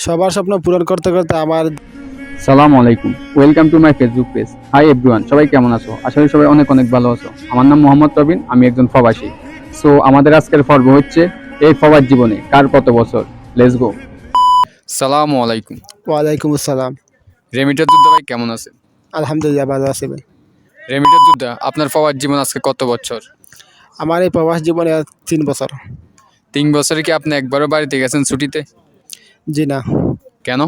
সবার স্বপ্ন পূরণ করতে করতে আমার সালামু আলাইকুম, welcome to my Facebook page. Hi everyone, সবাই কেমন আছো? আশা করি সবাই অনেক অনেক ভালো আছো। আমার নাম মোহাম্মদ প্রবীণ, আমি একজন প্রবাসী। সো আমাদের আজকের পর্ব হচ্ছে এই প্রবাস জীবনে কার কত বছর। Let's go. সালামু আলাইকুম। ওয়ালাইকুম আসসালাম। রেমিটার যোদ্ধা ভাই কেমন আছেন? আলহামদুলিল্লাহ ভালো আছি ভাই। রেমিটার যোদ্ধা, আপনার প্রবাস জীবন আজকে কত বছর? আমার এই প্রবাস জীবনে 3 বছর। 3 বছরে কি আপনি একবারও বাড়িতে গেছেন ছুটিতে? জি না, কেন?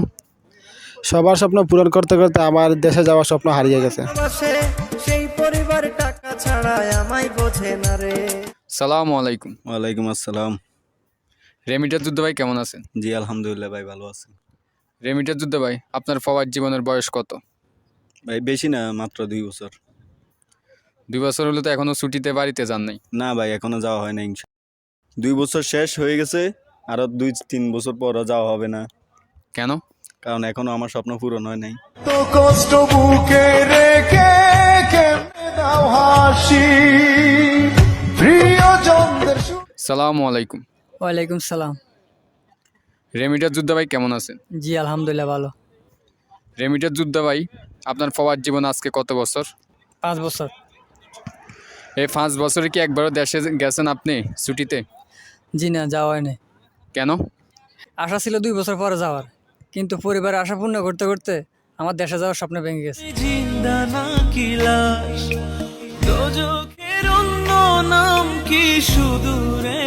সবার স্বপ্ন পূরণ করতে করতে আমার দেশে যাওয়ার স্বপ্ন হারিয়ে গেছে। সেই পরিবার টাকা ছাড়া আমায় বোঝে না রে। সালামু আলাইকুম। ওয়ালাইকুম আসসালাম। রেমিটার যোদ্ধা ভাই কেমন আছেন? জি আলহামদুলিল্লাহ ভাই, ভালো আছি। রেমিটার যোদ্ধা ভাই, আপনার প্রবাস জীবনের বয়স কত? ভাই বেশি না, মাত্র 2 বছর। 2 বছর হলে তো এখনো ছুটিতে বাড়িতে যান নাই। না ভাই, এখনো যাওয়া হয় না 2 বছর শেষ হয়ে গেছে, আরো 2-3 বছর পরও যাওয়া হবে না, কেন? কারণ এখনো আমার স্বপ্ন পূরণ হয় নাই। তো কষ্ট বুকে রেখে কেমনে দাও হাসি প্রিয়জনদের সালামু আলাইকুম। ওয়ালাইকুম সালাম। রেমিটার যোদ্ধা ভাই কেমন আছেন? জি আলহামদুলিল্লাহ ভালো। রেমিটার যোদ্ধা ভাই, আপনার প্রবাস জীবন আজকে কত বছর? 5 বছর। এই 5 বছরে কি একবারও দেশে গেছেন আপনি ছুটিতে? জি না, যাওয়া হয়নি। কেন? আশা ছিল 2 বছর পরে যাওয়ার, কিন্তু পরিবারের আশা পূর্ণ করতে করতে আমার দেশে যাওয়ার স্বপ্ন ভেঙে গেছে। জিন্দা না কি লাশ, দোজখের অন্য নাম কি সুদূরে